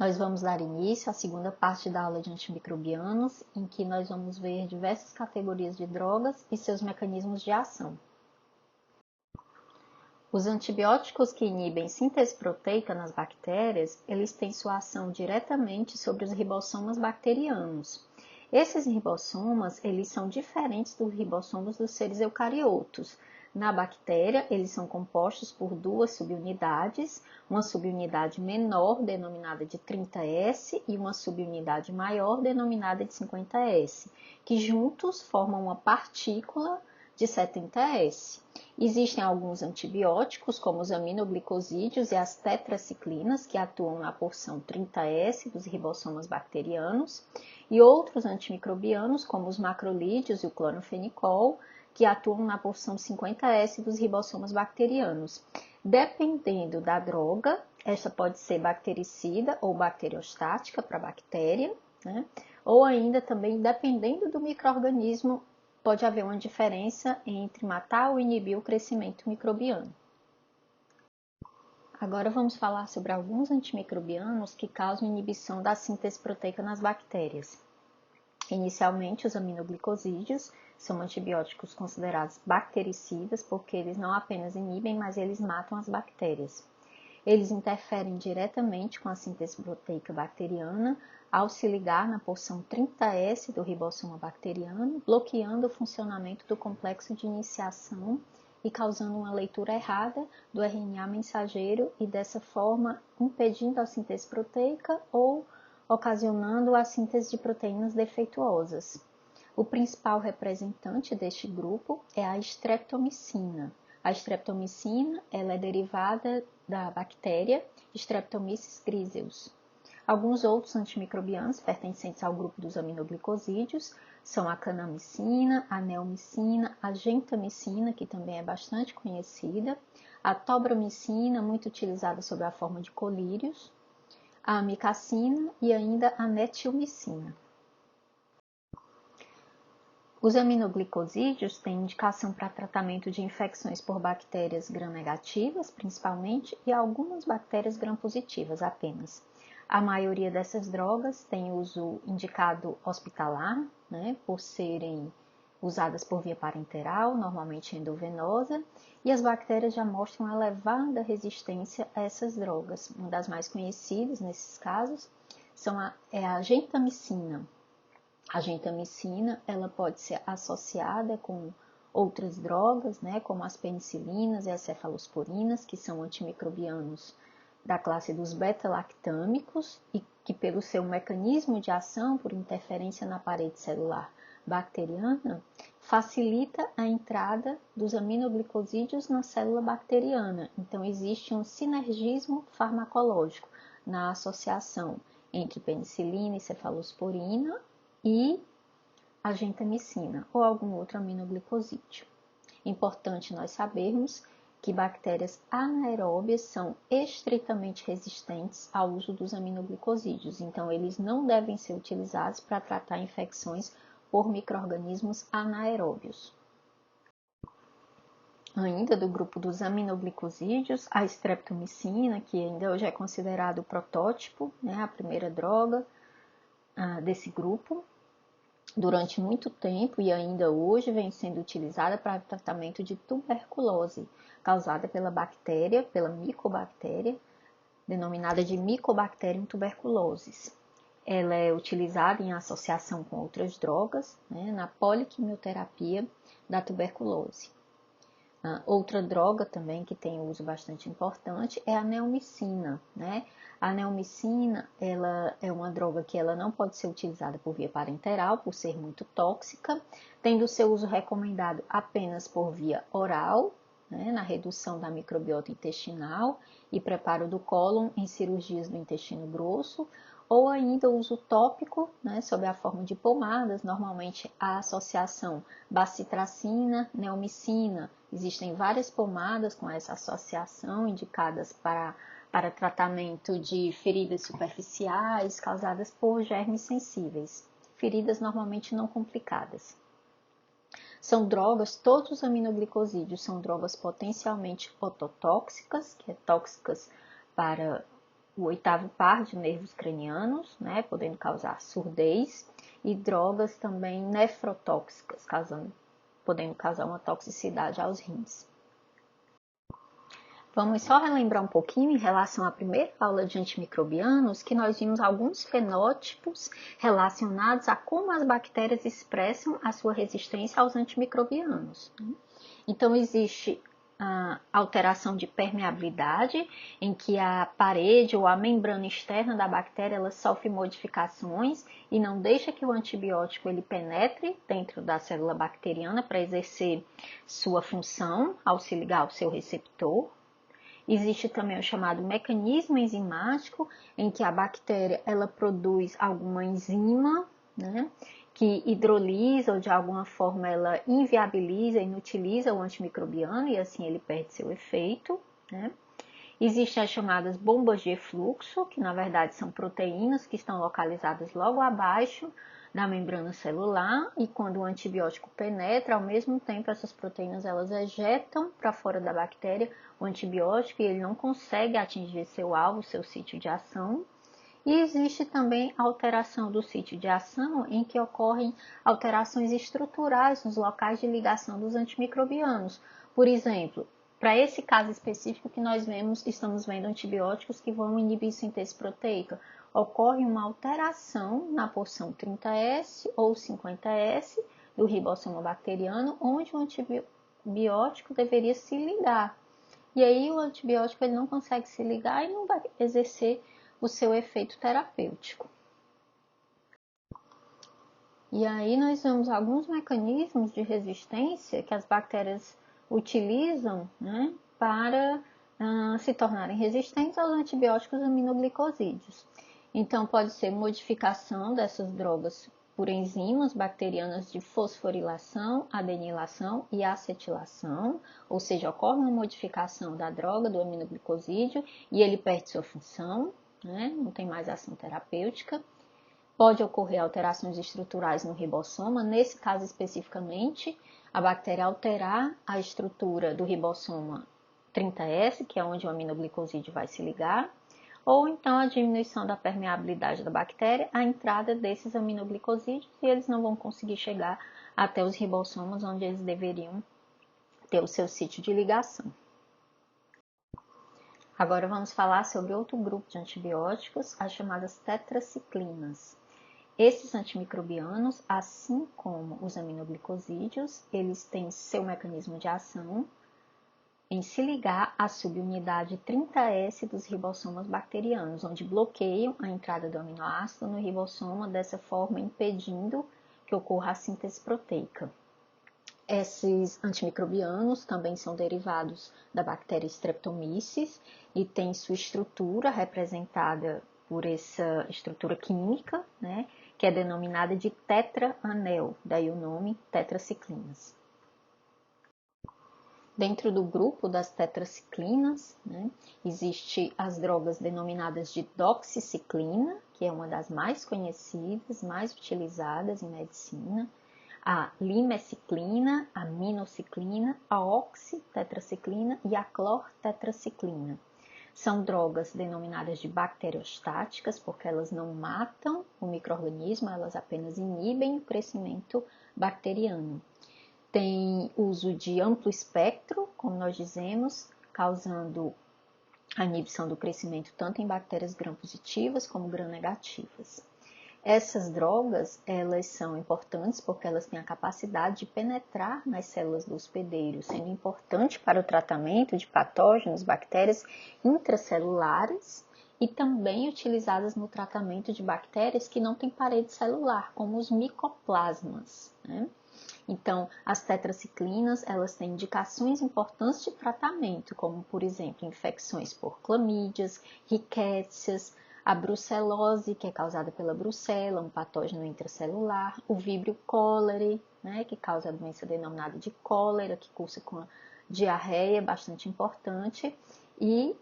Nós vamos dar início à segunda parte da aula de antimicrobianos, em que nós vamos ver diversas categorias de drogas e seus mecanismos de ação. Os antibióticos que inibem síntese proteica nas bactérias, eles têm sua ação diretamente sobre os ribossomas bacterianos. Esses ribossomas, eles são diferentes dos ribossomos dos seres eucariotos. Na bactéria, eles são compostos por duas subunidades, uma subunidade menor, denominada de 30S, e uma subunidade maior, denominada de 50S, que juntos formam uma partícula de 70S. Existem alguns antibióticos, como os aminoglicosídeos e as tetraciclinas, que atuam na porção 30S dos ribossomas bacterianos, e outros antimicrobianos, como os macrolídeos e o clorofenicol, que atuam na porção 50S dos ribossomas bacterianos. Dependendo da droga, esta pode ser bactericida ou bacteriostática para a bactéria, né? Ou ainda também, dependendo do micro-organismo, pode haver uma diferença entre matar ou inibir o crescimento microbiano. Agora vamos falar sobre alguns antimicrobianos que causam inibição da síntese proteica nas bactérias. Inicialmente, os aminoglicosídeos são antibióticos considerados bactericidas porque eles não apenas inibem, mas eles matam as bactérias. Eles interferem diretamente com a síntese proteica bacteriana ao se ligar na porção 30S do ribossoma bacteriano, bloqueando o funcionamento do complexo de iniciação e causando uma leitura errada do RNA mensageiro e, dessa forma, impedindo a síntese proteica ou ocasionando a síntese de proteínas defeituosas. O principal representante deste grupo é a streptomicina. A streptomicina ela é derivada da bactéria Streptomyces griseus. Alguns outros antimicrobianos pertencentes ao grupo dos aminoglicosídeos são a canamicina, a neomicina, a gentamicina, que também é bastante conhecida, a tobromicina, muito utilizada sob a forma de colírios, a amicacina e ainda a metilmicina. Os aminoglicosídeos têm indicação para tratamento de infecções por bactérias gram-negativas, principalmente, e algumas bactérias gram-positivas apenas. A maioria dessas drogas tem uso indicado hospitalar, por serem usadas por via parenteral, normalmente endovenosa, e as bactérias já mostram elevada resistência a essas drogas. Uma das mais conhecidas nesses casos é a gentamicina. A gentamicina ela pode ser associada com outras drogas, como as penicilinas e as cefalosporinas, que são antimicrobianos da classe dos beta-lactâmicos e que, pelo seu mecanismo de ação por interferência na parede celular bacteriana, facilita a entrada dos aminoglicosídeos na célula bacteriana. Então, existe um sinergismo farmacológico na associação entre penicilina e cefalosporina e a gentamicina ou algum outro aminoglicosídeo. Importante nós sabermos que bactérias anaeróbias são estritamente resistentes ao uso dos aminoglicosídeos, então eles não devem ser utilizados para tratar infecções por micro-organismos anaeróbios. Ainda do grupo dos aminoglicosídeos, a streptomicina, que ainda hoje é considerado o protótipo, a primeira droga desse grupo, durante muito tempo e ainda hoje vem sendo utilizada para tratamento de tuberculose, causada pela micobactéria, denominada de Mycobacterium tuberculosis. Ela é utilizada em associação com outras drogas, na poliquimioterapia da tuberculose. Outra droga também que tem uso bastante importante é a neomicina, A neomicina ela é uma droga que ela não pode ser utilizada por via parenteral, por ser muito tóxica, tendo seu uso recomendado apenas por via oral, na redução da microbiota intestinal e preparo do cólon em cirurgias do intestino grosso, ou ainda uso tópico, sob a forma de pomadas, normalmente a associação bacitracina, neomicina. Existem várias pomadas com essa associação indicadas para tratamento de feridas superficiais causadas por germes sensíveis, feridas normalmente não complicadas. São drogas, todos os aminoglicosídeos são drogas potencialmente ototóxicas, que é tóxicas para o oitavo par de nervos cranianos, né, podendo causar surdez, e drogas também nefrotóxicas, podendo causar uma toxicidade aos rins. Vamos só relembrar um pouquinho em relação à primeira aula de antimicrobianos, que nós vimos alguns fenótipos relacionados a como as bactérias expressam a sua resistência aos antimicrobianos. Então, existe a alteração de permeabilidade, em que a parede ou a membrana externa da bactéria ela sofre modificações e não deixa que o antibiótico ele penetre dentro da célula bacteriana para exercer sua função ao se ligar ao seu receptor. Existe também o chamado mecanismo enzimático, em que a bactéria ela produz alguma enzima, né, que hidrolisa ou de alguma forma ela inviabiliza, inutiliza o antimicrobiano e assim ele perde seu efeito, né? Existem as chamadas bombas de efluxo, que na verdade são proteínas que estão localizadas logo abaixo da membrana celular e quando o antibiótico penetra, ao mesmo tempo essas proteínas elas ejetam para fora da bactéria o antibiótico e ele não consegue atingir seu alvo, seu sítio de ação. E existe também a alteração do sítio de ação, em que ocorrem alterações estruturais nos locais de ligação dos antimicrobianos. Por exemplo, para esse caso específico que nós estamos vendo antibióticos que vão inibir síntese proteica, ocorre uma alteração na porção 30S ou 50S do ribossoma bacteriano, onde o antibiótico deveria se ligar. E aí o antibiótico ele não consegue se ligar e não vai exercer o seu efeito terapêutico. E aí nós vemos alguns mecanismos de resistência que as bactérias utilizam, né, para se tornarem resistentes aos antibióticos aminoglicosídeos. Então pode ser modificação dessas drogas por enzimas bacterianas de fosforilação, adenilação e acetilação, ou seja, ocorre uma modificação da droga, do aminoglicosídeo, e ele perde sua função, né? Não tem mais ação terapêutica. Pode ocorrer alterações estruturais no ribossoma, nesse caso especificamente, a bactéria alterar a estrutura do ribossoma 30S, que é onde o aminoglicosídeo vai se ligar, ou então a diminuição da permeabilidade da bactéria, a entrada desses aminoglicosídeos e eles não vão conseguir chegar até os ribossomas onde eles deveriam ter o seu sítio de ligação. Agora vamos falar sobre outro grupo de antibióticos, as chamadas tetraciclinas. Esses antimicrobianos, assim como os aminoglicosídeos, eles têm seu mecanismo de ação em se ligar à subunidade 30S dos ribossomas bacterianos, onde bloqueiam a entrada do aminoácido no ribossoma, dessa forma impedindo que ocorra a síntese proteica. Esses antimicrobianos também são derivados da bactéria Streptomyces e têm sua estrutura representada por essa estrutura química, né, que é denominada de tetraanel, daí o nome tetraciclinas. Dentro do grupo das tetraciclinas, né, existe as drogas denominadas de doxiciclina, que é uma das mais conhecidas, mais utilizadas em medicina, a limeciclina, a minociclina, a oxitetraciclina e a clortetraciclina. São drogas denominadas de bacteriostáticas, porque elas não matam o micro-organismo, elas apenas inibem o crescimento bacteriano. Tem uso de amplo espectro, como nós dizemos, causando a inibição do crescimento tanto em bactérias gram-positivas como gram-negativas. Essas drogas, elas são importantes porque elas têm a capacidade de penetrar nas células do hospedeiro, sendo importante para o tratamento de patógenos, bactérias intracelulares e também utilizadas no tratamento de bactérias que não têm parede celular, como os micoplasmas, né? Então, as tetraciclinas, elas têm indicações importantes de tratamento, como, por exemplo, infecções por clamídias, ricétias, a brucelose, que é causada pela brucela, um patógeno intracelular, o vibrio cholerae, né, que causa a doença denominada de cólera, que cursa com a diarreia, bastante importante, e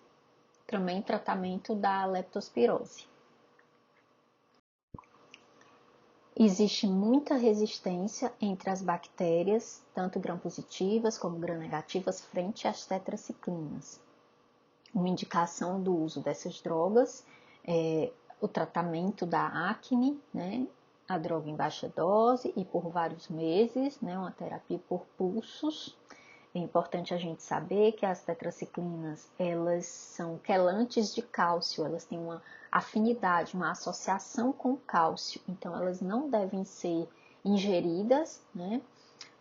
também tratamento da leptospirose. Existe muita resistência entre as bactérias, tanto gram-positivas como gram-negativas, frente às tetraciclinas. Uma indicação do uso dessas drogas é o tratamento da acne, né? A droga em baixa dose e por vários meses, né? Uma terapia por pulsos. É importante a gente saber que as tetraciclinas, elas são quelantes de cálcio, elas têm uma afinidade, uma associação com cálcio, então elas não devem ser ingeridas, né,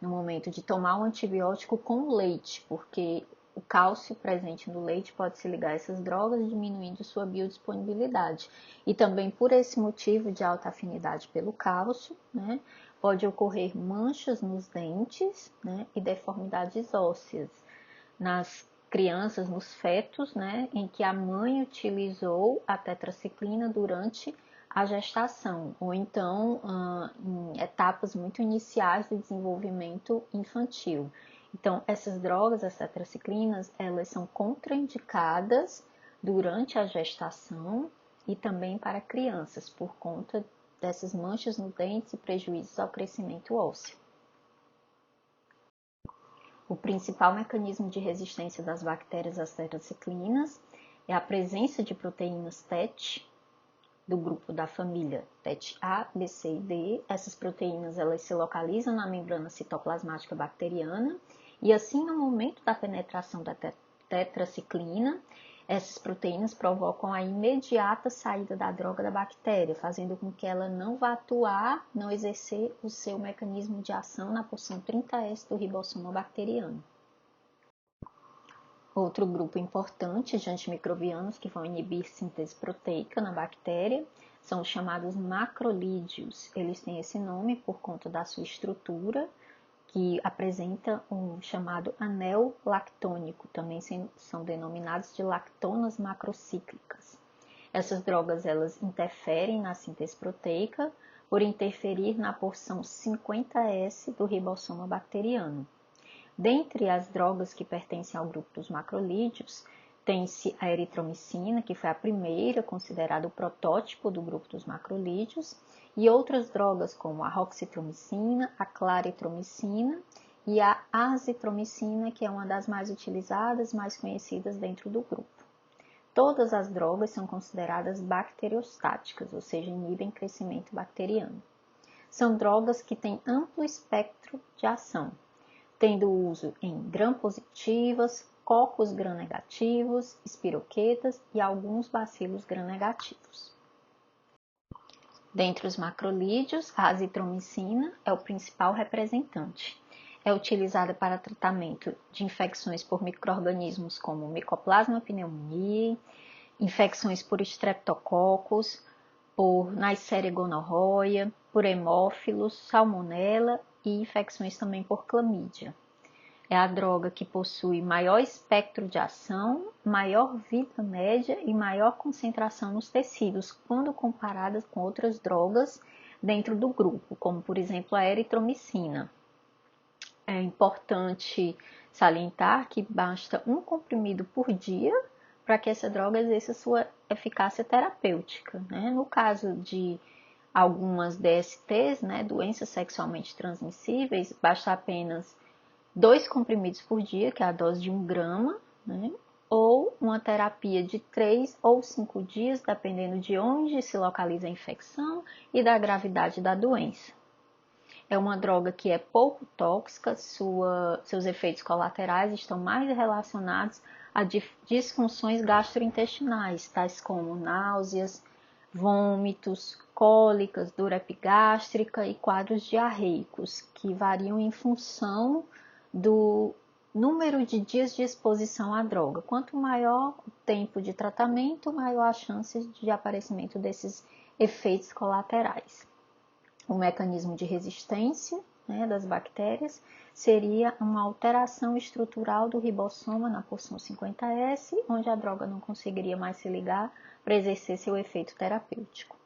no momento de tomar um antibiótico com leite, porque o cálcio presente no leite pode se ligar a essas drogas, diminuindo sua biodisponibilidade. E também por esse motivo de alta afinidade pelo cálcio, né, pode ocorrer manchas nos dentes, né, e deformidades ósseas nas crianças, nos fetos, né, em que a mãe utilizou a tetraciclina durante a gestação, ou então em etapas muito iniciais do desenvolvimento infantil. Então, essas drogas, as tetraciclinas, elas são contraindicadas durante a gestação e também para crianças, por conta dessas manchas no dente e prejuízos ao crescimento ósseo. O principal mecanismo de resistência das bactérias às tetraciclinas é a presença de proteínas TET, do grupo da família TET-A, B, C e D. Essas proteínas elas se localizam na membrana citoplasmática bacteriana e assim no momento da penetração da tetraciclina, essas proteínas provocam a imediata saída da droga da bactéria, fazendo com que ela não vá atuar, não exercer o seu mecanismo de ação na porção 30S do ribossoma bacteriano. Outro grupo importante de antimicrobianos que vão inibir síntese proteica na bactéria são os chamados macrolídeos. Eles têm esse nome por conta da sua estrutura, que apresenta um chamado anel lactônico, também são denominados de lactonas macrocíclicas. Essas drogas elas interferem na síntese proteica por interferir na porção 50S do ribossoma bacteriano. Dentre as drogas que pertencem ao grupo dos macrolídeos, tem-se a eritromicina, que foi a primeira considerada o protótipo do grupo dos macrolídeos, e outras drogas como a roxitromicina, a claritromicina e a azitromicina, que é uma das mais utilizadas, mais conhecidas dentro do grupo. Todas as drogas são consideradas bacteriostáticas, ou seja, inibem crescimento bacteriano. São drogas que têm amplo espectro de ação, tendo uso em gram-positivas, cocos gram-negativos, espiroquetas e alguns bacilos gram-negativos. Dentre os macrolídeos, a azitromicina é o principal representante. É utilizada para tratamento de infecções por micro-organismos como Mycoplasma pneumoniae, infecções por estreptococos, por Neisseria gonorrhoeae, por hemófilos, salmonela e infecções também por clamídia. É a droga que possui maior espectro de ação, maior vida média e maior concentração nos tecidos, quando comparada com outras drogas dentro do grupo, como por exemplo a eritromicina. É importante salientar que basta um comprimido por dia para que essa droga exerça sua eficácia terapêutica, né? No caso de algumas DSTs, né, doenças sexualmente transmissíveis, basta apenas 2 comprimidos por dia, que é a dose de 1 grama, né, ou uma terapia de 3 ou 5 dias, dependendo de onde se localiza a infecção e da gravidade da doença. É uma droga que é pouco tóxica, seus efeitos colaterais estão mais relacionados a disfunções gastrointestinais, tais como náuseas, vômitos, cólicas, dor epigástrica e quadros diarreicos, que variam em função do número de dias de exposição à droga. Quanto maior o tempo de tratamento, maior a chance de aparecimento desses efeitos colaterais. O mecanismo de resistência, né, das bactérias seria uma alteração estrutural do ribossoma na porção 50S, onde a droga não conseguiria mais se ligar para exercer seu efeito terapêutico.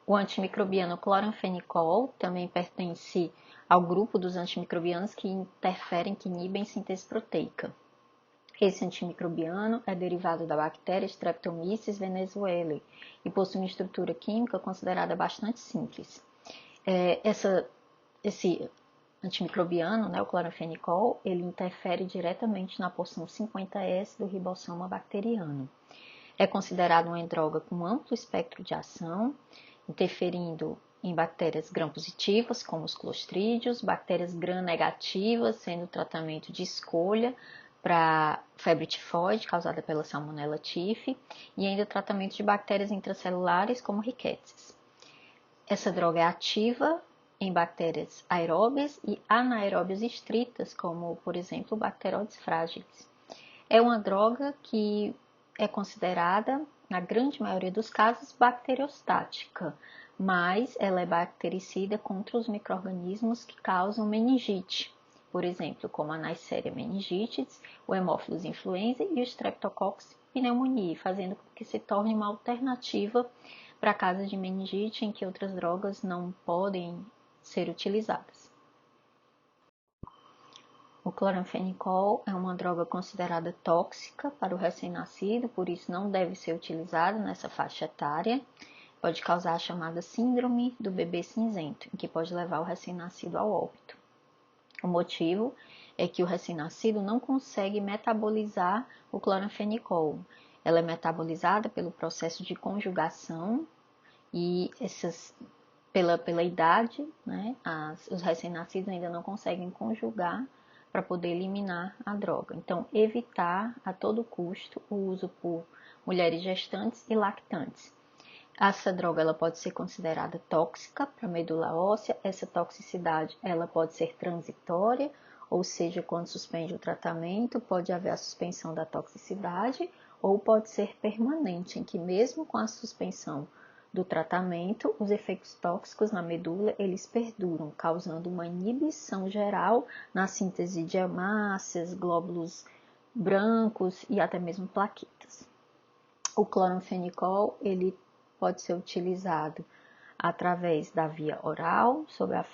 O antimicrobiano cloranfenicol também pertence ao grupo dos antimicrobianos que interferem, que inibem síntese proteica. Esse antimicrobiano é derivado da bactéria Streptomyces venezuelae e possui uma estrutura química considerada bastante simples. Esse antimicrobiano, né, o cloranfenicol, ele interfere diretamente na porção 50S do ribossoma bacteriano. É considerado uma droga com amplo espectro de ação, interferindo em bactérias gram-positivas, como os clostrídios, bactérias gram-negativas, sendo tratamento de escolha para febre tifoide, causada pela Salmonella typhi, e ainda tratamento de bactérias intracelulares, como Rickettsia. Essa droga é ativa em bactérias aeróbias e anaeróbias estritas, como, por exemplo, Bacteroides fragilis. É uma droga que é considerada, na grande maioria dos casos, bacteriostática, mas ela é bactericida contra os micro-organismos que causam meningite, por exemplo, como a Neisseria meningitis, o Haemophilus influenzae e o Streptococcus pneumoniae, fazendo com que se torne uma alternativa para casos de meningite em que outras drogas não podem ser utilizadas. O cloranfenicol é uma droga considerada tóxica para o recém-nascido, por isso não deve ser utilizado nessa faixa etária. Pode causar a chamada síndrome do bebê cinzento, em que pode levar o recém-nascido ao óbito. O motivo é que o recém-nascido não consegue metabolizar o cloranfenicol. Ela é metabolizada pelo processo de conjugação e pela idade, né, os recém-nascidos ainda não conseguem conjugar para poder eliminar a droga. Então, evitar a todo custo o uso por mulheres gestantes e lactantes. Essa droga ela pode ser considerada tóxica para a medula óssea. Essa toxicidade ela pode ser transitória, ou seja, quando suspende o tratamento, pode haver a suspensão da toxicidade, ou pode ser permanente, em que mesmo com a suspensão do tratamento, os efeitos tóxicos na medula eles perduram, causando uma inibição geral na síntese de hemácias, glóbulos brancos e até mesmo plaquetas. O cloranfenicol ele pode ser utilizado através da via oral, sob a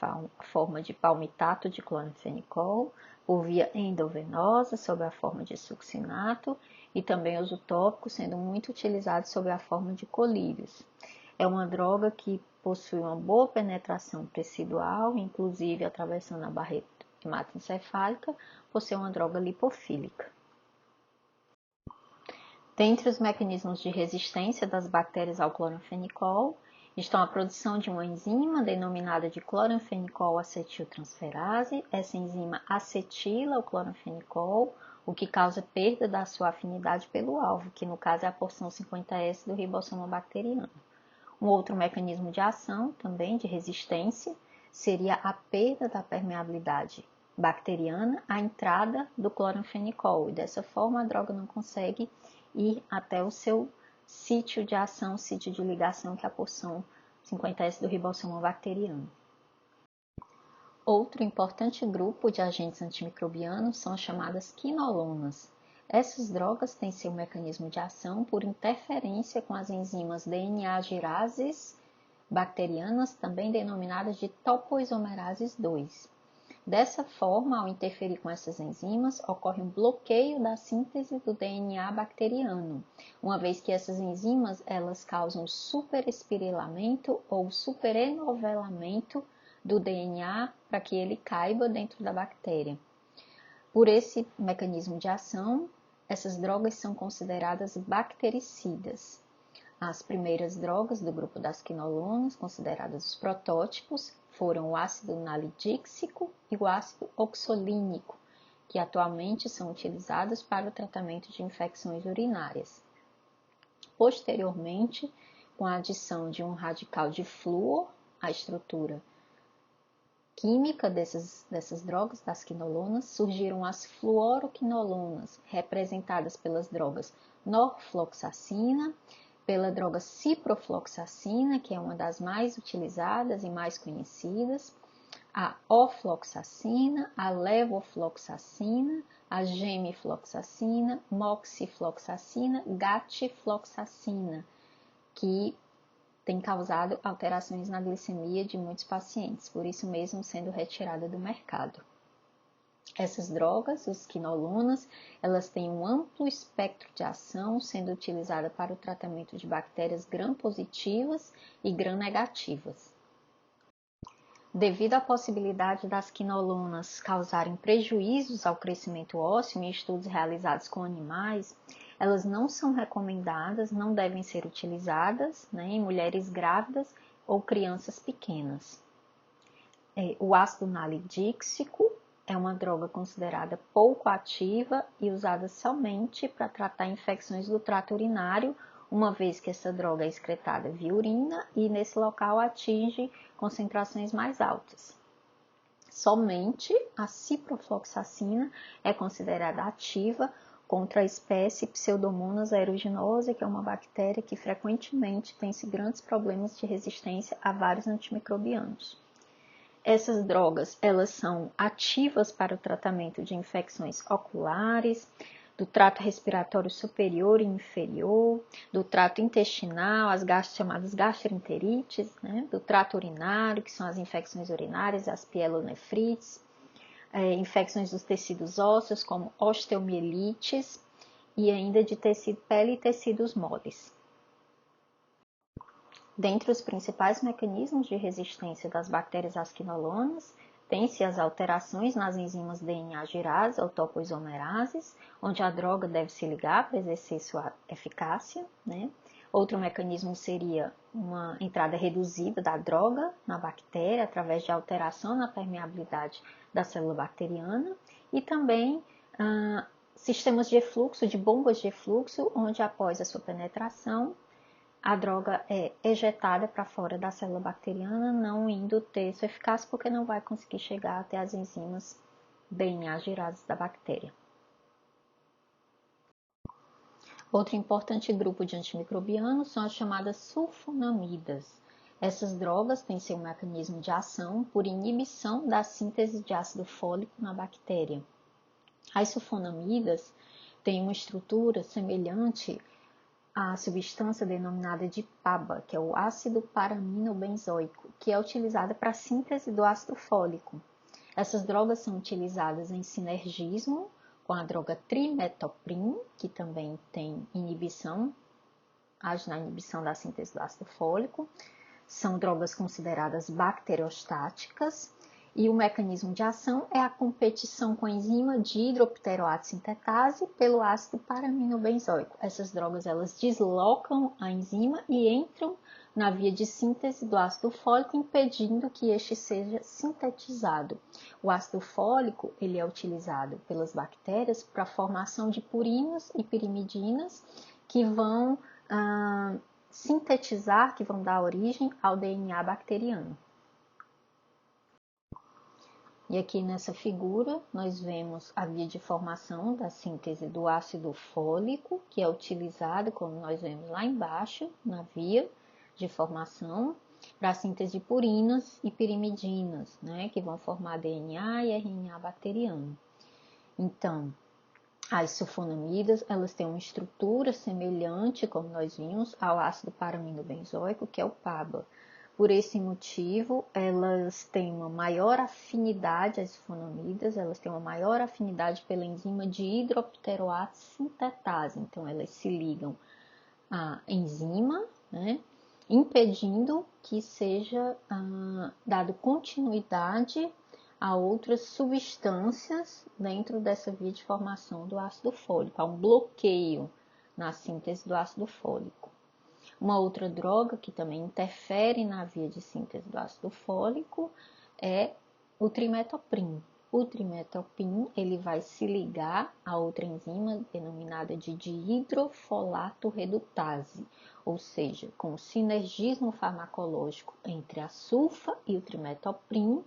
forma de palmitato de cloranfenicol, por via endovenosa, sob a forma de succinato, e também os utópicos, sendo muito utilizados sob a forma de colírios. É uma droga que possui uma boa penetração tecidual, inclusive atravessando a barreira hematoencefálica, por ser uma droga lipofílica. Dentre os mecanismos de resistência das bactérias ao cloranfenicol, estão a produção de uma enzima denominada de cloranfenicol acetiltransferase. Essa enzima acetila o cloranfenicol, o que causa perda da sua afinidade pelo alvo, que no caso é a porção 50S do ribossoma bacteriano. Um outro mecanismo de ação, também de resistência, seria a perda da permeabilidade bacteriana à entrada do cloranfenicol. E dessa forma, a droga não consegue ir até o seu sítio de ação, sítio de ligação, que é a porção 50S do ribossoma bacteriano. Outro importante grupo de agentes antimicrobianos são as chamadas quinolonas. Essas drogas têm seu mecanismo de ação por interferência com as enzimas DNA-girases bacterianas, também denominadas de topoisomerases 2. Dessa forma, ao interferir com essas enzimas, ocorre um bloqueio da síntese do DNA bacteriano, uma vez que essas enzimas elas causam superespirilamento ou superenovelamento do DNA para que ele caiba dentro da bactéria. Por esse mecanismo de ação, essas drogas são consideradas bactericidas. As primeiras drogas do grupo das quinolonas, consideradas os protótipos, foram o ácido nalidíxico e o ácido oxolínico, que atualmente são utilizados para o tratamento de infecções urinárias. Posteriormente, com a adição de um radical de flúor à estrutura química dessas drogas, das quinolonas, surgiram as fluoroquinolonas, representadas pelas drogas norfloxacina, pela droga ciprofloxacina, que é uma das mais utilizadas e mais conhecidas, a ofloxacina, a levofloxacina, a gemifloxacina, moxifloxacina, gatifloxacina, que tem causado alterações na glicemia de muitos pacientes, por isso mesmo sendo retirada do mercado. Essas drogas, os quinolonas, elas têm um amplo espectro de ação, sendo utilizada para o tratamento de bactérias gram-positivas e gram-negativas. Devido à possibilidade das quinolonas causarem prejuízos ao crescimento ósseo em estudos realizados com animais, elas não são recomendadas, não devem ser utilizadas, né, em mulheres grávidas ou crianças pequenas. O ácido nalidíxico é uma droga considerada pouco ativa e usada somente para tratar infecções do trato urinário, uma vez que essa droga é excretada via urina e nesse local atinge concentrações mais altas. Somente a ciprofloxacina é considerada ativa contra a espécie Pseudomonas aeruginosa, que é uma bactéria que frequentemente tem grandes problemas de resistência a vários antimicrobianos. Essas drogas, elas são ativas para o tratamento de infecções oculares, do trato respiratório superior e inferior, do trato intestinal, as chamadas gastroenterites, né? Do trato urinário, que são as infecções urinárias, as pielonefrites, infecções dos tecidos ósseos, como osteomielites, e ainda de tecido pele e tecidos moles. Dentre os principais mecanismos de resistência das bactérias às quinolonas, tem-se as alterações nas enzimas DNA girase ou topoisomerases, onde a droga deve se ligar para exercer sua eficácia, né? Outro mecanismo seria uma entrada reduzida da droga na bactéria através de alteração na permeabilidade da célula bacteriana e também sistemas de efluxo, de bombas de efluxo, onde após a sua penetração a droga é ejetada para fora da célula bacteriana, não indo ter sua eficácia porque não vai conseguir chegar até as enzimas DNA girases da bactéria. Outro importante grupo de antimicrobianos são as chamadas sulfonamidas. Essas drogas têm seu mecanismo de ação por inibição da síntese de ácido fólico na bactéria. As sulfonamidas têm uma estrutura semelhante a substância denominada de PABA, que é o ácido paraminobenzoico, que é utilizada para a síntese do ácido fólico. Essas drogas são utilizadas em sinergismo com a droga trimetoprim, que também tem inibição, age na inibição da síntese do ácido fólico. São drogas consideradas bacteriostáticas e o mecanismo de ação é a competição com a enzima de hidropteroato sintetase pelo ácido paraminobenzoico. Essas drogas elas deslocam a enzima e entram na via de síntese do ácido fólico, impedindo que este seja sintetizado. O ácido fólico ele é utilizado pelas bactérias para a formação de purinas e pirimidinas que vão sintetizar, que vão dar origem ao DNA bacteriano. E aqui nessa figura nós vemos a via de formação da síntese do ácido fólico, que é utilizado, como nós vemos lá embaixo, na via de formação, para a síntese de purinas e pirimidinas, né, que vão formar DNA e RNA bacteriano. Então, as sulfonamidas, elas têm uma estrutura semelhante, como nós vimos, ao ácido paraminobenzoico, que é o PABA. Por esse motivo, elas têm uma maior afinidade, as sulfonamidas, elas têm uma maior afinidade pela enzima de hidropteroato sintetase. Então, elas se ligam à enzima, né, impedindo que seja dado continuidade a outras substâncias dentro dessa via de formação do ácido fólico. Há um bloqueio na síntese do ácido fólico. Uma outra droga que também interfere na via de síntese do ácido fólico é o trimetoprim. O trimetoprim ele vai se ligar a outra enzima denominada de dihidrofolato redutase, ou seja, com o sinergismo farmacológico entre a sulfa e o trimetoprim,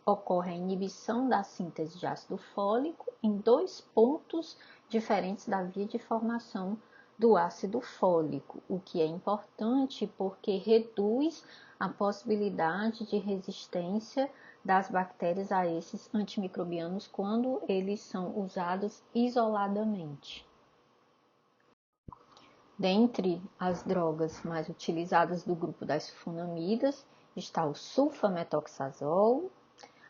ocorre a inibição da síntese de ácido fólico em dois pontos diferentes da via de formação do ácido fólico, o que é importante porque reduz a possibilidade de resistência das bactérias a esses antimicrobianos quando eles são usados isoladamente. Dentre as drogas mais utilizadas do grupo das sulfonamidas está o sulfametoxazol,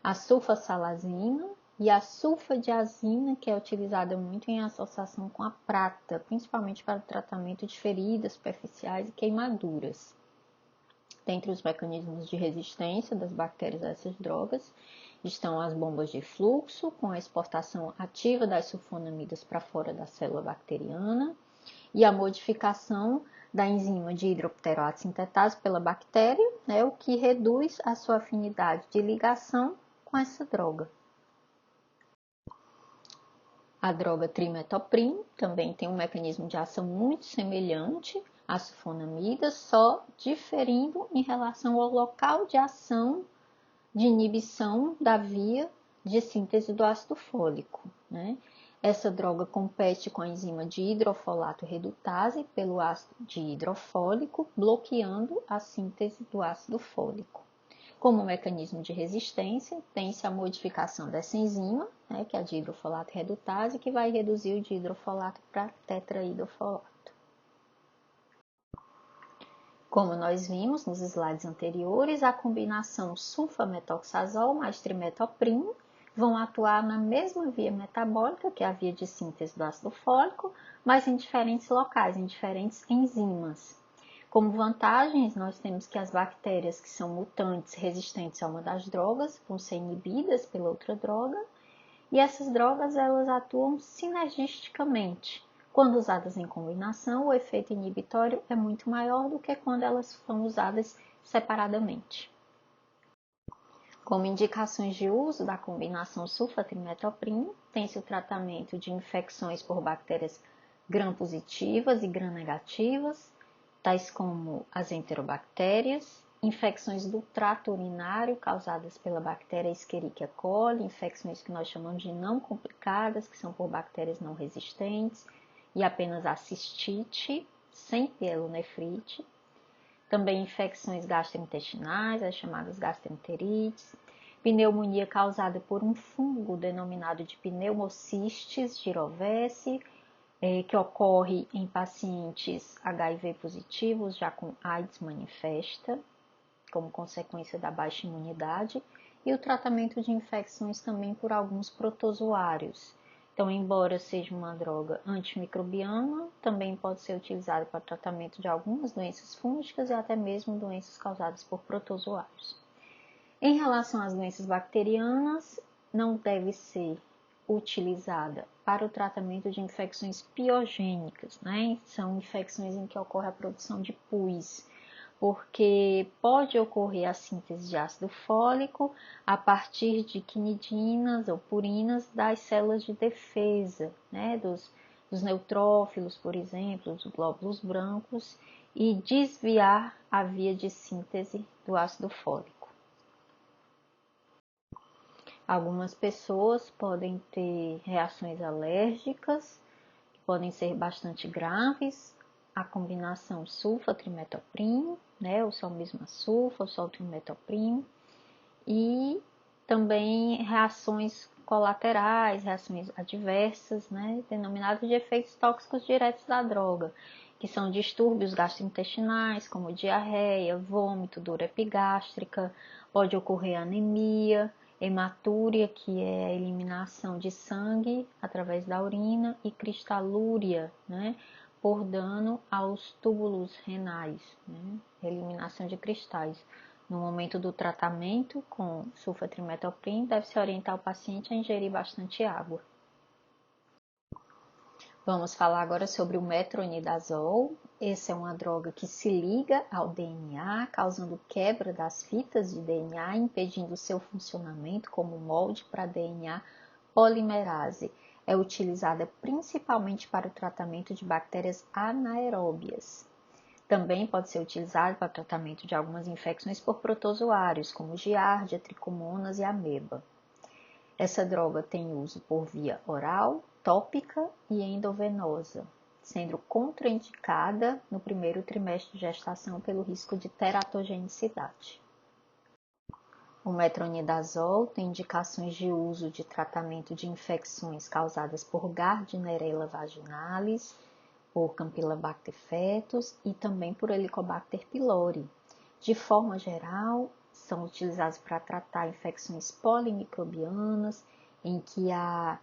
a sulfasalazina e a sulfadiazina, que é utilizada muito em associação com a prata, principalmente para o tratamento de feridas superficiais e queimaduras. Dentre os mecanismos de resistência das bactérias a essas drogas estão as bombas de fluxo, com a exportação ativa das sulfonamidas para fora da célula bacteriana, e a modificação da enzima de hidropteroato sintetase pela bactéria, o que reduz a sua afinidade de ligação com essa droga. A droga trimetoprim também tem um mecanismo de ação muito semelhante às sulfonamidas, só diferindo em relação ao local de ação de inibição da via de síntese do ácido fólico. Essa droga compete com a enzima de hidrofolato redutase pelo ácido de hidrofólico, bloqueando a síntese do ácido fólico. Como mecanismo de resistência, tem-se a modificação dessa enzima, que é a de hidrofolato redutase, que vai reduzir o de hidrofolato para tetraidrofolato. Como nós vimos nos slides anteriores, a combinação sulfametoxazol mais trimetoprim vão atuar na mesma via metabólica, que é a via de síntese do ácido fólico, mas em diferentes locais, em diferentes enzimas. Como vantagens, nós temos que as bactérias que são mutantes resistentes a uma das drogas vão ser inibidas pela outra droga, e essas drogas elas atuam sinergisticamente. Quando usadas em combinação, o efeito inibitório é muito maior do que quando elas são usadas separadamente. Como indicações de uso da combinação sulfatrimetoprim, tem-se o tratamento de infecções por bactérias gram-positivas e gram-negativas, tais como as enterobactérias, infecções do trato urinário causadas pela bactéria Escherichia coli, infecções que nós chamamos de não complicadas, que são por bactérias não resistentes, e apenas a cistite, sem pielonefrite. Também infecções gastrointestinais, as chamadas gastroenterites, pneumonia causada por um fungo denominado de pneumocistis girovese, que ocorre em pacientes HIV positivos, já com AIDS manifesta, como consequência da baixa imunidade, e o tratamento de infecções também por alguns protozoários. Então, embora seja uma droga antimicrobiana, também pode ser utilizada para tratamento de algumas doenças fúngicas e até mesmo doenças causadas por protozoários. Em relação às doenças bacterianas, não deve ser utilizada para o tratamento de infecções piogênicas, São infecções em que ocorre a produção de pus, porque pode ocorrer a síntese de ácido fólico a partir de quinidinas ou purinas das células de defesa, dos neutrófilos, por exemplo, dos glóbulos brancos, e desviar a via de síntese do ácido fólico. Algumas pessoas podem ter reações alérgicas, que podem ser bastante graves. A combinação sulfa-trimetoprim, ou só mesmo a sulfa, ou só o trimetoprim, e também reações colaterais, reações adversas, denominadas de efeitos tóxicos diretos da droga, que são distúrbios gastrointestinais, como diarreia, vômito, dor epigástrica, pode ocorrer anemia, hematúria, que é a eliminação de sangue através da urina, e cristalúria, por dano aos túbulos renais, eliminação de cristais. No momento do tratamento com sulfatrimetoprim, deve-se orientar o paciente a ingerir bastante água. Vamos falar agora sobre o metronidazol. Essa é uma droga que se liga ao DNA, causando quebra das fitas de DNA, impedindo seu funcionamento como molde para DNA polimerase. É utilizada principalmente para o tratamento de bactérias anaeróbias. Também pode ser utilizado para o tratamento de algumas infecções por protozoários, como giardia, tricomonas e ameba. Essa droga tem uso por via oral, tópica e endovenosa, sendo contraindicada no primeiro trimestre de gestação pelo risco de teratogenicidade. O metronidazol tem indicações de uso de tratamento de infecções causadas por Gardnerella vaginalis, por Campylobacter fetus e também por Helicobacter pylori. De forma geral, são utilizados para tratar infecções polimicrobianas, em que há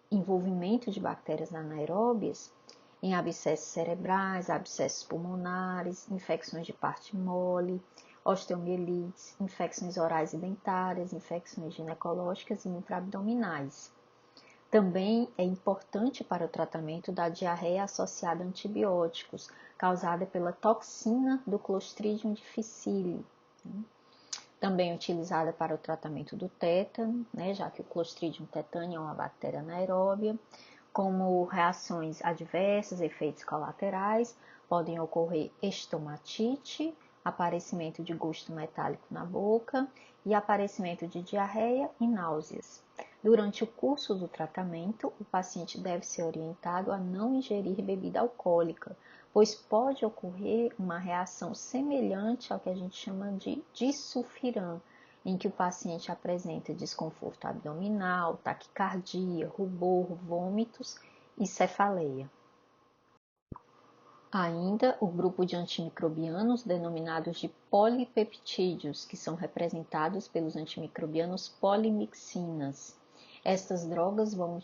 envolvimento de bactérias anaeróbias, em abscessos cerebrais, abscessos pulmonares, infecções de parte mole, osteomielites, infecções orais e dentárias, infecções ginecológicas e intraabdominais. Também é importante para o tratamento da diarreia associada a antibióticos, causada pela toxina do Clostridium difficile. Também é utilizada para o tratamento do tétano, já que o Clostridium tetani é uma bactéria anaeróbia. Como reações adversas, efeitos colaterais, podem ocorrer estomatite, aparecimento de gosto metálico na boca e aparecimento de diarreia e náuseas. Durante o curso do tratamento, o paciente deve ser orientado a não ingerir bebida alcoólica, pois pode ocorrer uma reação semelhante ao que a gente chama de disulfiram, em que o paciente apresenta desconforto abdominal, taquicardia, rubor, vômitos e cefaleia. Ainda o grupo de antimicrobianos denominados de polipeptídeos, que são representados pelos antimicrobianos polimixinas. Estas drogas vão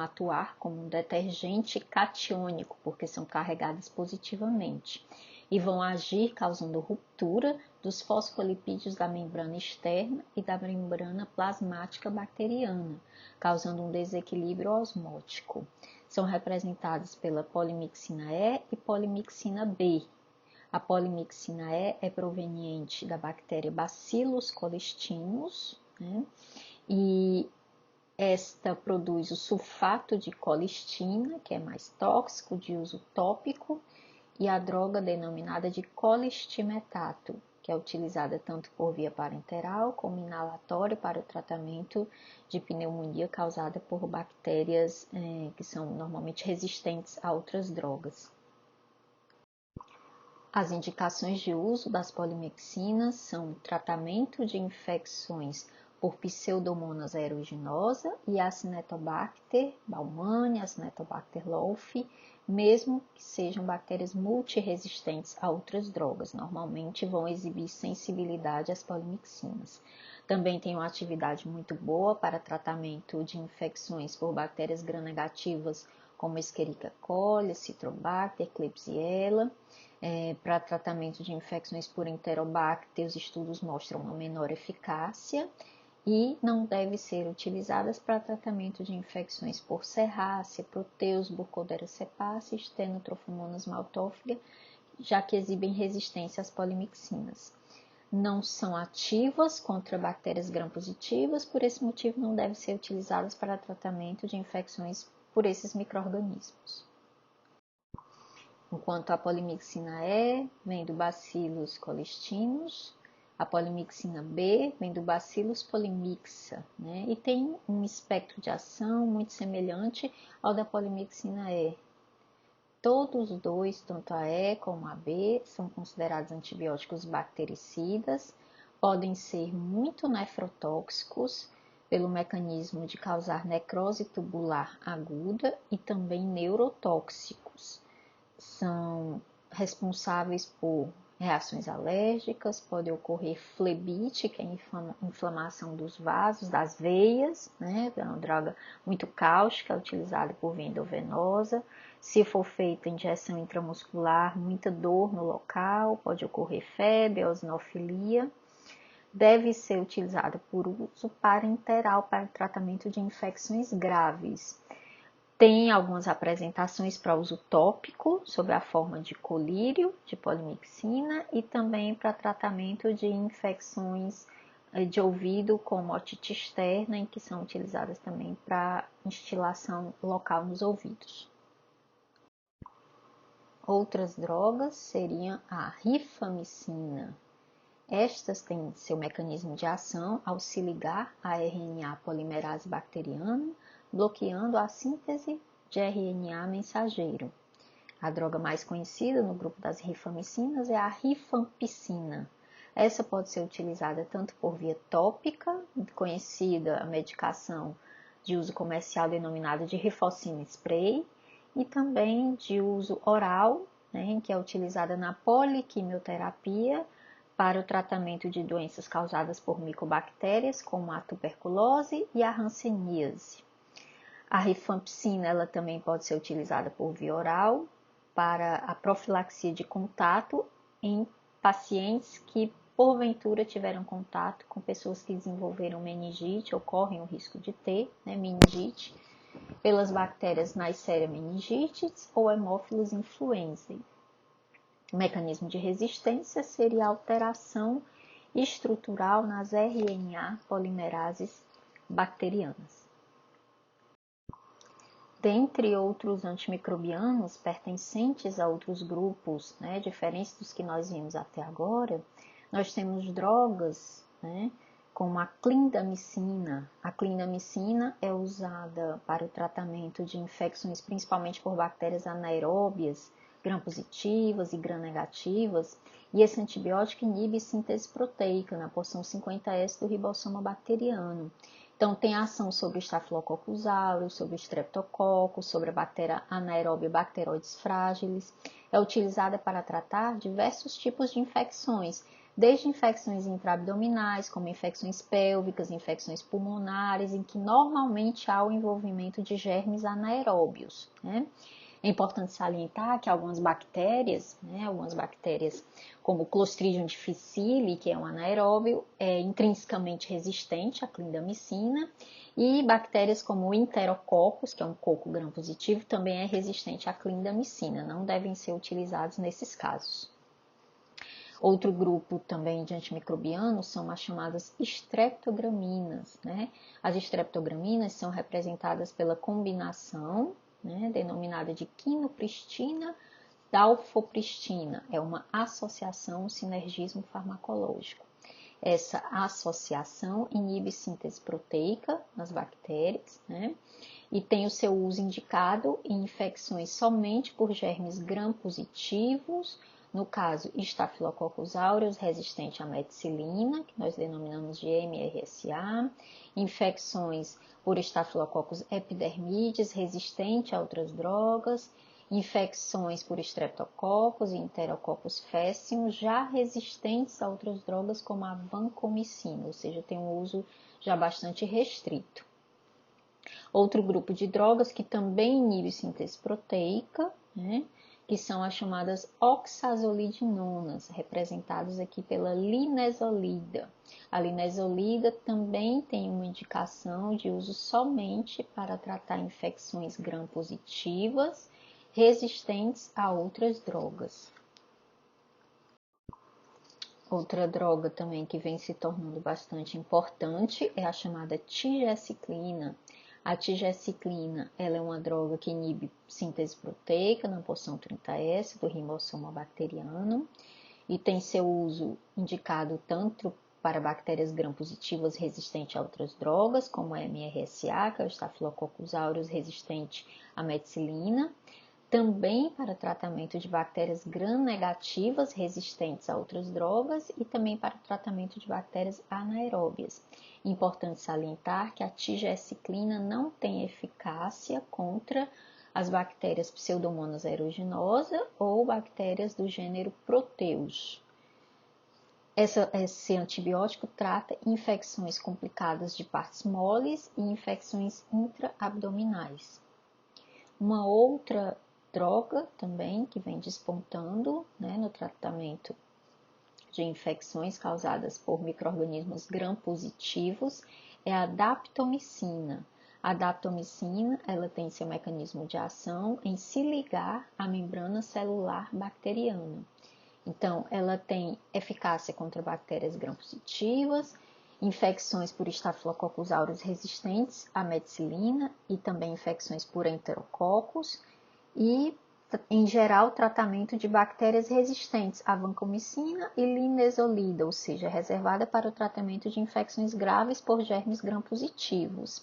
atuar como um detergente catiônico, porque são carregadas positivamente, e vão agir causando ruptura dos fosfolipídios da membrana externa e da membrana plasmática bacteriana, causando um desequilíbrio osmótico. São representados pela polimixina E e polimixina B. A polimixina E é proveniente da bactéria Bacillus colistinus, e esta produz o sulfato de colistina, que é mais tóxico, de uso tópico, e a droga denominada de colistimetato, que é utilizada tanto por via parenteral como inalatório para o tratamento de pneumonia causada por bactérias que são normalmente resistentes a outras drogas. As indicações de uso das polimixinas são tratamento de infecções por Pseudomonas aeruginosa e Acinetobacter baumannii, Acinetobacter lofi, mesmo que sejam bactérias multiresistentes a outras drogas, normalmente vão exibir sensibilidade às polimixinas. Também tem uma atividade muito boa para tratamento de infecções por bactérias gram-negativas, como Escherichia coli, Citrobacter, Klebsiella. Para tratamento de infecções por Enterobacter, os estudos mostram uma menor eficácia e não deve ser utilizadas para tratamento de infecções por Serrácea, Proteus, Burkholderia cepacia e Stenotrophmonas maltophilia, já que exibem resistência às polimixinas. Não são ativas contra bactérias gram-positivas, por esse motivo não devem ser utilizadas para tratamento de infecções por esses micro-organismos. Enquanto a polimixina E vem do Bacillus colistinus, a polimixina B vem do Bacillus polimixa, e tem um espectro de ação muito semelhante ao da polimixina E. Todos os dois, tanto a E como a B, são considerados antibióticos bactericidas, podem ser muito nefrotóxicos pelo mecanismo de causar necrose tubular aguda e também neurotóxicos. São responsáveis por reações alérgicas, pode ocorrer flebite, que é inflamação dos vasos, das veias, é uma droga muito cáustica, utilizada por via endovenosa. Se for feita injeção intramuscular, muita dor no local, pode ocorrer febre, eosinofilia. Deve ser utilizada por uso parenteral para o tratamento de infecções graves. Tem algumas apresentações para uso tópico, sob a forma de colírio, de polimixina, e também para tratamento de infecções de ouvido, como otite externa, em que são utilizadas também para instilação local nos ouvidos. Outras drogas seriam a rifamicina. Estas têm seu mecanismo de ação ao se ligar à RNA polimerase bacteriana, bloqueando a síntese de RNA mensageiro. A droga mais conhecida no grupo das rifamicinas é a rifampicina. Essa pode ser utilizada tanto por via tópica, conhecida a medicação de uso comercial denominada de rifocina spray, e também de uso oral, que é utilizada na poliquimioterapia para o tratamento de doenças causadas por micobactérias, como a tuberculose e a hanseníase. A rifampicina ela também pode ser utilizada por via oral para a profilaxia de contato em pacientes que porventura tiveram contato com pessoas que desenvolveram meningite ou correm o risco de ter, né, meningite, pelas bactérias Neisseria meningitis ou Haemophilus influenzae. O mecanismo de resistência seria a alteração estrutural nas RNA polimerases bacterianas. Dentre outros antimicrobianos pertencentes a outros grupos, né, diferentes dos que nós vimos até agora, nós temos drogas, né, como a clindamicina. A clindamicina é usada para o tratamento de infecções principalmente por bactérias anaeróbias, gram-positivas e gram-negativas, e esse antibiótico inibe síntese proteica na porção 50S do ribossoma bacteriano. Então, tem ação sobre o Staphylococcus aureus, sobre o Streptococcus, sobre a bactéria anaeróbia Bacteroides fragilis. É utilizada para tratar diversos tipos de infecções, desde infecções intraabdominais, como infecções pélvicas, infecções pulmonares, em que normalmente há o envolvimento de germes anaeróbios, né? É importante salientar que algumas bactérias como o Clostridium difficile, que é um anaeróbio, é intrinsecamente resistente à clindamicina, e bactérias como o Enterococcus, que é um coco gram-positivo, também é resistente à clindamicina, não devem ser utilizados nesses casos. Outro grupo também de antimicrobianos são as chamadas streptograminas, né? As streptograminas são representadas pela combinação, né, denominada de quinopristina, dalfopristina. É uma associação, um sinergismo farmacológico. Essa associação inibe síntese proteica nas bactérias, né, e tem o seu uso indicado em infecções somente por germes gram-positivos, no caso Staphylococcus aureus resistente à meticilina, que nós denominamos de MRSA, infecções por Staphylococcus epidermidis resistente a outras drogas, infecções por Streptococcus e Enterococcus faecium já resistentes a outras drogas como a vancomicina, ou seja, tem um uso já bastante restrito. Outro grupo de drogas que também inibe síntese proteica, né, que são as chamadas oxazolidinonas, representadas aqui pela linezolida. A linezolida também tem uma indicação de uso somente para tratar infecções gram-positivas resistentes a outras drogas. Outra droga também que vem se tornando bastante importante é a chamada tigecyclina. A tigecyclina, ela é uma droga que inibe síntese proteica na porção 30S do ribossoma bacteriano e tem seu uso indicado tanto para bactérias gram-positivas resistentes a outras drogas, como a MRSA, que é o Staphylococcus aureus resistente à meticilina, também para tratamento de bactérias gram-negativas resistentes a outras drogas e também para o tratamento de bactérias anaeróbias. Importante salientar que a tigecyclina não tem eficácia contra as bactérias Pseudomonas aeruginosa ou bactérias do gênero Proteus. Esse antibiótico trata infecções complicadas de partes moles e infecções intraabdominais. Uma outra droga também que vem despontando, né, no tratamento de infecções causadas por micro-organismos gram-positivos é a daptomicina. A daptomicina, ela tem seu mecanismo de ação em se ligar à membrana celular bacteriana. Então, ela tem eficácia contra bactérias gram-positivas, infecções por Staphylococcus aureus resistentes à meticilina e também infecções por Enterococcus e, em geral, tratamento de bactérias resistentes à vancomicina e linezolida, ou seja, reservada para o tratamento de infecções graves por germes gram-positivos.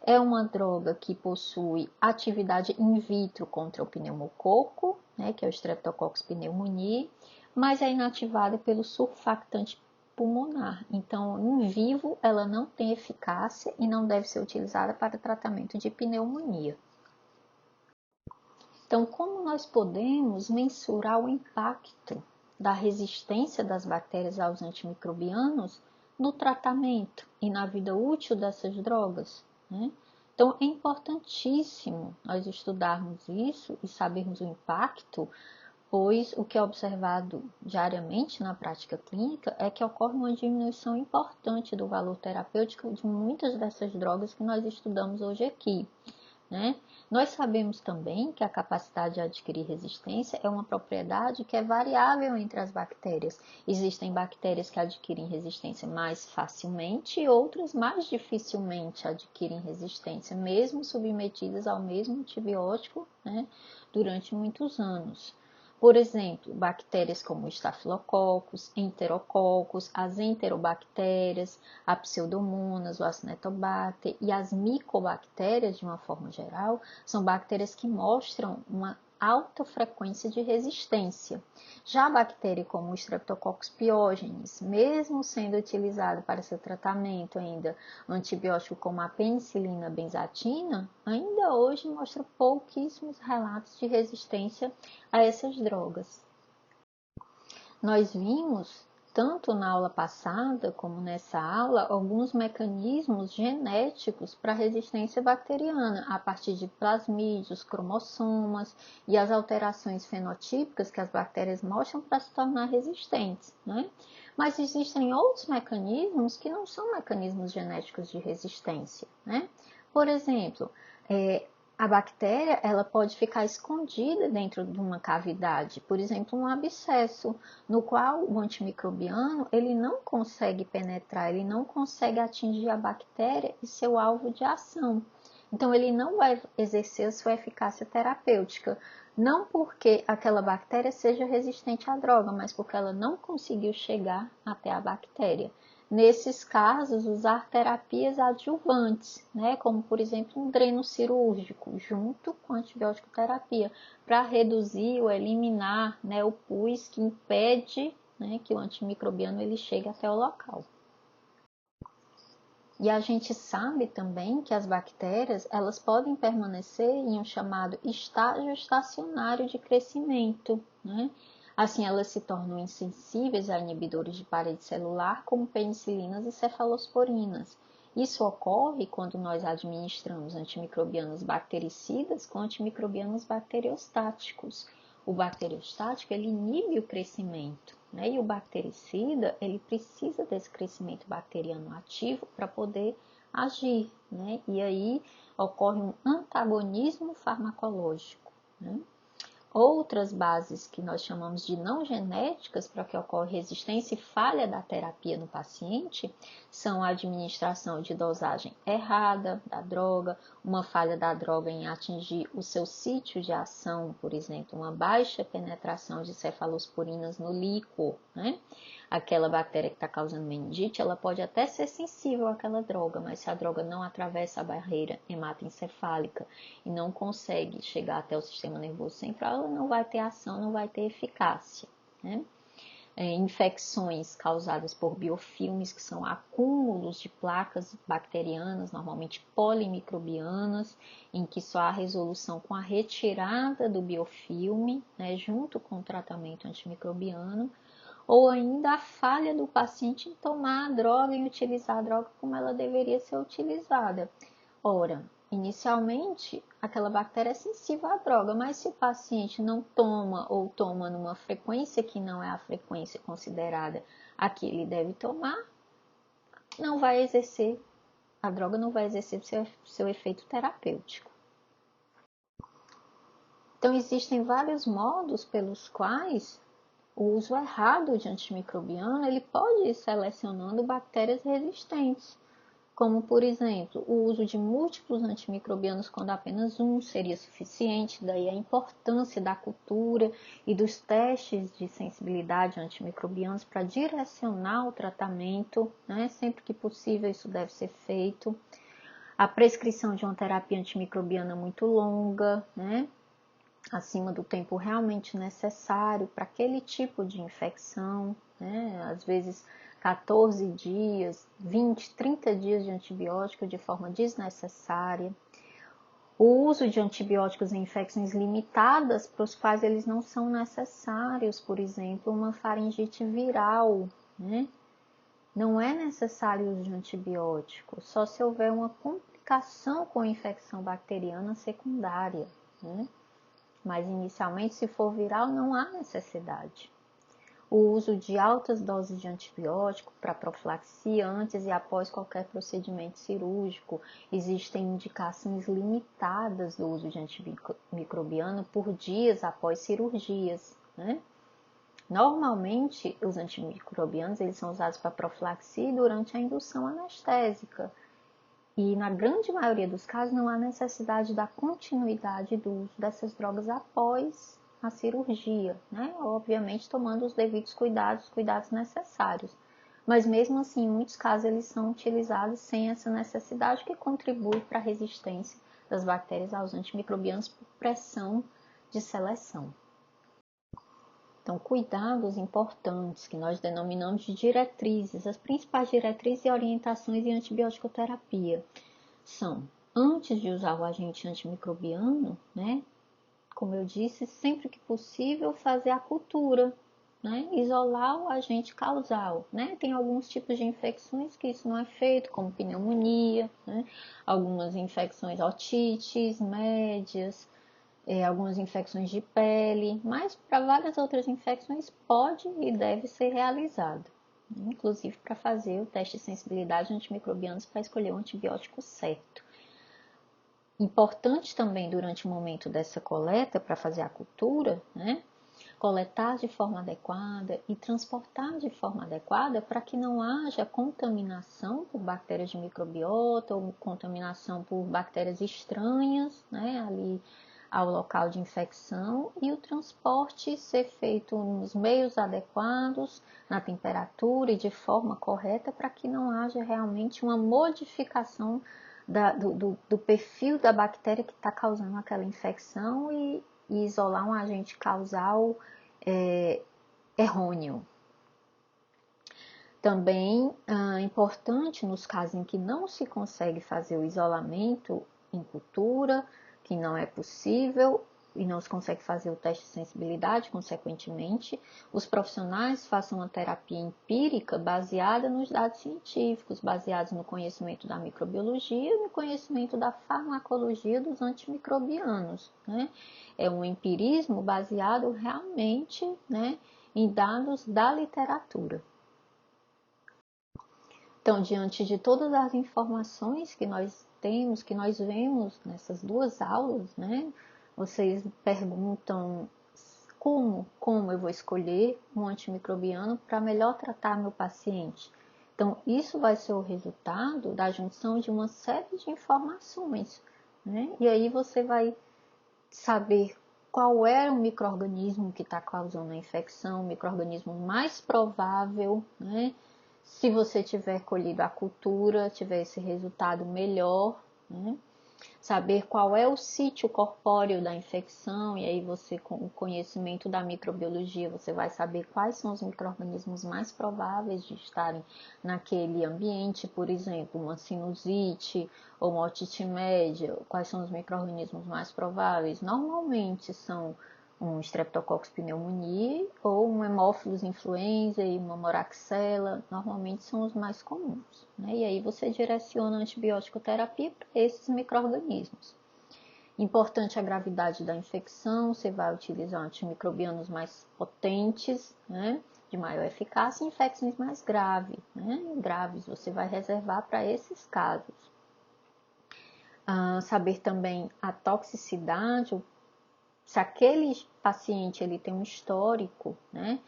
É uma droga que possui atividade in vitro contra o pneumococo, né, que é o Streptococcus pneumoniae, mas é inativada pelo surfactante pulmonar. Então, em vivo, ela não tem eficácia e não deve ser utilizada para tratamento de pneumonia. Então, como nós podemos mensurar o impacto da resistência das bactérias aos antimicrobianos no tratamento e na vida útil dessas drogas, né? Então, é importantíssimo nós estudarmos isso e sabermos o impacto, pois o que é observado diariamente na prática clínica é que ocorre uma diminuição importante do valor terapêutico de muitas dessas drogas que nós estudamos hoje aqui, né? Nós sabemos também que a capacidade de adquirir resistência é uma propriedade que é variável entre as bactérias. Existem bactérias que adquirem resistência mais facilmente e outras mais dificilmente adquirem resistência, mesmo submetidas ao mesmo antibiótico, né, durante muitos anos. Por exemplo, bactérias como Staphylococcus, Enterococcus, as enterobactérias, a Pseudomonas, o Acinetobacter e as micobactérias, de uma forma geral, são bactérias que mostram uma alta frequência de resistência. Já a bactéria como o Streptococcus pyogenes, mesmo sendo utilizado para seu tratamento ainda antibiótico como a penicilina benzatina, ainda hoje mostra pouquíssimos relatos de resistência a essas drogas. Nós vimos, tanto na aula passada como nessa aula, alguns mecanismos genéticos para a resistência bacteriana, a partir de plasmídios, cromossomas e as alterações fenotípicas que as bactérias mostram para se tornar resistentes, né? Mas existem outros mecanismos que não são mecanismos genéticos de resistência, né? Por exemplo, a bactéria ela pode ficar escondida dentro de uma cavidade, por exemplo, um abscesso, no qual o antimicrobiano ele não consegue penetrar, ele não consegue atingir a bactéria e seu alvo de ação. Então, ele não vai exercer a sua eficácia terapêutica, não porque aquela bactéria seja resistente à droga, mas porque ela não conseguiu chegar até a bactéria. Nesses casos, usar terapias adjuvantes, né, como por exemplo um dreno cirúrgico, junto com antibiótico terapia, para reduzir ou eliminar, né, o pus que impede, né, que o antimicrobiano ele chegue até o local. E a gente sabe também que as bactérias elas podem permanecer em um chamado estágio estacionário de crescimento, né? Assim, elas se tornam insensíveis a inibidores de parede celular, como penicilinas e cefalosporinas. Isso ocorre quando nós administramos antimicrobianos bactericidas com antimicrobianos bacteriostáticos. O bacteriostático ele inibe o crescimento, né? E o bactericida ele precisa desse crescimento bacteriano ativo para poder agir, né? E aí ocorre um antagonismo farmacológico, né? Outras bases que nós chamamos de não genéticas para que ocorra resistência e falha da terapia no paciente são a administração de dosagem errada da droga, uma falha da droga em atingir o seu sítio de ação, por exemplo, uma baixa penetração de cefalosporinas no líquor, né? Aquela bactéria que está causando meningite, ela pode até ser sensível àquela droga, mas se a droga não atravessa a barreira hematoencefálica e não consegue chegar até o sistema nervoso central, ela não vai ter ação, não vai ter eficácia, né? Infecções causadas por biofilmes, que são acúmulos de placas bacterianas, normalmente polimicrobianas, em que só há resolução com a retirada do biofilme, né, junto com o tratamento antimicrobiano, ou ainda a falha do paciente em tomar a droga, em utilizar a droga como ela deveria ser utilizada. Ora, inicialmente, aquela bactéria é sensível à droga, mas se o paciente não toma ou toma numa frequência que não é a frequência considerada a que ele deve tomar, não vai exercer, a droga não vai exercer seu efeito terapêutico. Então, existem vários modos pelos quais o uso errado de antimicrobiano ele pode ir selecionando bactérias resistentes, como, por exemplo, o uso de múltiplos antimicrobianos quando apenas um seria suficiente, daí a importância da cultura e dos testes de sensibilidade a antimicrobianos para direcionar o tratamento, né? Sempre que possível isso deve ser feito. A prescrição de uma terapia antimicrobiana muito longa, né? Acima do tempo realmente necessário para aquele tipo de infecção, né? Às vezes 14 dias, 20, 30 dias de antibiótico de forma desnecessária. O uso de antibióticos em infecções limitadas para os quais eles não são necessários, por exemplo, uma faringite viral, né? Não é necessário o uso de antibiótico, só se houver uma complicação com a infecção bacteriana secundária, né? mas inicialmente, se for viral, não há necessidade. O uso de altas doses de antibiótico para profilaxia antes e após qualquer procedimento cirúrgico. Existem indicações limitadas do uso de antimicrobiano por dias após cirurgias, né? Normalmente, os antimicrobianos eles são usados para profilaxia durante a indução anestésica. E na grande maioria dos casos não há necessidade da continuidade do uso dessas drogas após a cirurgia, né? Obviamente tomando os devidos cuidados necessários. Mas mesmo assim, em muitos casos eles são utilizados sem essa necessidade, que contribui para a resistência das bactérias aos antimicrobianos por pressão de seleção. Então, cuidados importantes que nós denominamos de diretrizes. As principais diretrizes e orientações em antibiótico-terapia são, antes de usar o agente antimicrobiano, né? Como eu disse, sempre que possível fazer a cultura, né? Isolar o agente causal, né? Tem alguns tipos de infecções que isso não é feito, como pneumonia, né? Algumas infecções otites médias, algumas infecções de pele, mas para várias outras infecções pode e deve ser realizado, inclusive para fazer o teste de sensibilidade de antimicrobianos para escolher o antibiótico certo. Importante também durante o momento dessa coleta, para fazer a cultura, né? Coletar de forma adequada e transportar de forma adequada para que não haja contaminação por bactérias de microbiota ou contaminação por bactérias estranhas, né, ali ao local de infecção, e o transporte ser feito nos meios adequados, na temperatura e de forma correta, para que não haja realmente uma modificação do perfil da bactéria que está causando aquela infecção e isolar um agente causal errôneo. Também é importante nos casos em que não se consegue fazer o isolamento em cultura, que não é possível e não se consegue fazer o teste de sensibilidade, consequentemente, os profissionais façam uma terapia empírica baseada nos dados científicos, baseados no conhecimento da microbiologia e no conhecimento da farmacologia dos antimicrobianos, né? É um empirismo baseado realmente, né, em dados da literatura. Então, diante de todas as informações que nós temos, que nós vemos nessas duas aulas, né? Vocês perguntam como eu vou escolher um antimicrobiano para melhor tratar meu paciente. Então, isso vai ser o resultado da junção de uma série de informações, né? E aí você vai saber qual é o micro-organismo que está causando a infecção, o micro-organismo mais provável, né? Se você tiver colhido a cultura, tiver esse resultado melhor, né? Saber qual é o sítio corpóreo da infecção, e aí você, com o conhecimento da microbiologia, você vai saber quais são os micro-organismos mais prováveis de estarem naquele ambiente, por exemplo, uma sinusite ou uma otite média, quais são os micro-organismos mais prováveis? Normalmente são um Streptococcus pneumoniae ou um Haemophilus influenza e uma Moraxella, normalmente são os mais comuns, né? E aí você direciona a antibiótico terapia para esses micro-organismos. Importante a gravidade da infecção, você vai utilizar antimicrobianos mais potentes, né, de maior eficácia, e infecções mais graves, né, graves você vai reservar para esses casos. Saber também a toxicidade, se aquele paciente ele tem um histórico, né,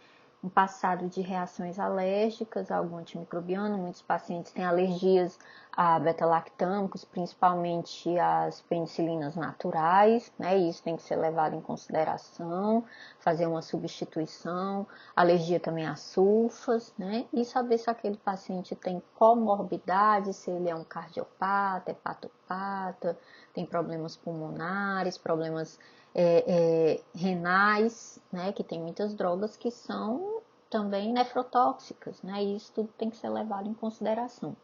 um passado de reações alérgicas a algum antimicrobiano, muitos pacientes têm alergias a beta-lactâmicos, principalmente as penicilinas naturais, né, e isso tem que ser levado em consideração, fazer uma substituição, alergia também a sulfas, né, e saber se aquele paciente tem comorbidade, se ele é um cardiopata, hepatopata, tem problemas pulmonares, problemas renais, né, que tem muitas drogas que são também nefrotóxicas, né, e isso tudo tem que ser levado em consideração.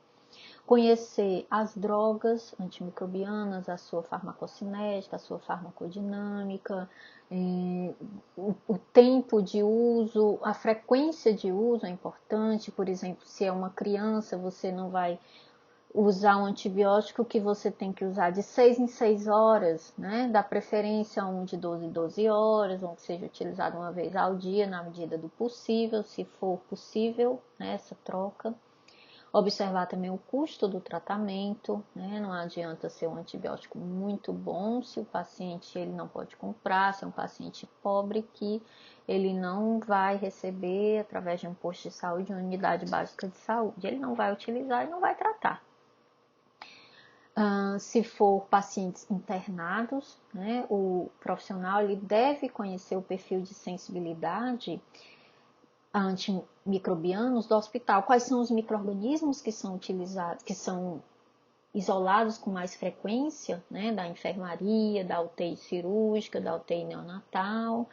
Conhecer as drogas antimicrobianas, a sua farmacocinética, a sua farmacodinâmica, o tempo de uso, a frequência de uso é importante. Por exemplo, se é uma criança, você não vai usar um antibiótico que você tem que usar de 6 em 6 horas, né? Dá preferência um de 12 em 12 horas, um que seja utilizado uma vez ao dia, na medida do possível, se for possível, né, essa troca. Observar também o custo do tratamento, né? Não adianta ser um antibiótico muito bom se o paciente ele não pode comprar, se é um paciente pobre que ele não vai receber através de um posto de saúde, uma unidade básica de saúde. Ele não vai utilizar e não vai tratar. Se for pacientes internados, né, o profissional ele deve conhecer o perfil de sensibilidade a antimicrobianos do hospital. Quais são os micro-organismos que são utilizados, que são isolados com mais frequência, né, da enfermaria, da UTI cirúrgica, da UTI neonatal,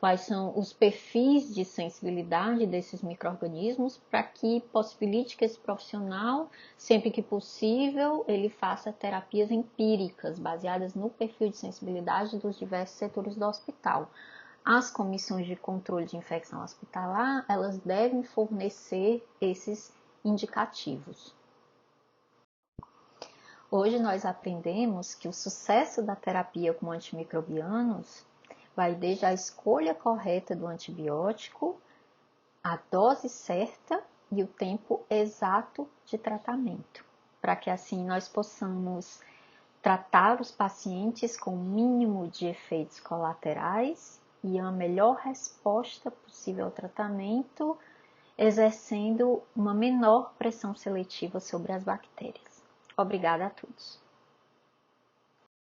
quais são os perfis de sensibilidade desses micro-organismos, para que possibilite que esse profissional, sempre que possível, ele faça terapias empíricas, baseadas no perfil de sensibilidade dos diversos setores do hospital. As comissões de controle de infecção hospitalar, elas devem fornecer esses indicativos. Hoje nós aprendemos que o sucesso da terapia com antimicrobianos vai desde a escolha correta do antibiótico, a dose certa e o tempo exato de tratamento, para que assim nós possamos tratar os pacientes com o mínimo de efeitos colaterais e a melhor resposta possível ao tratamento, exercendo uma menor pressão seletiva sobre as bactérias. Obrigada a todos.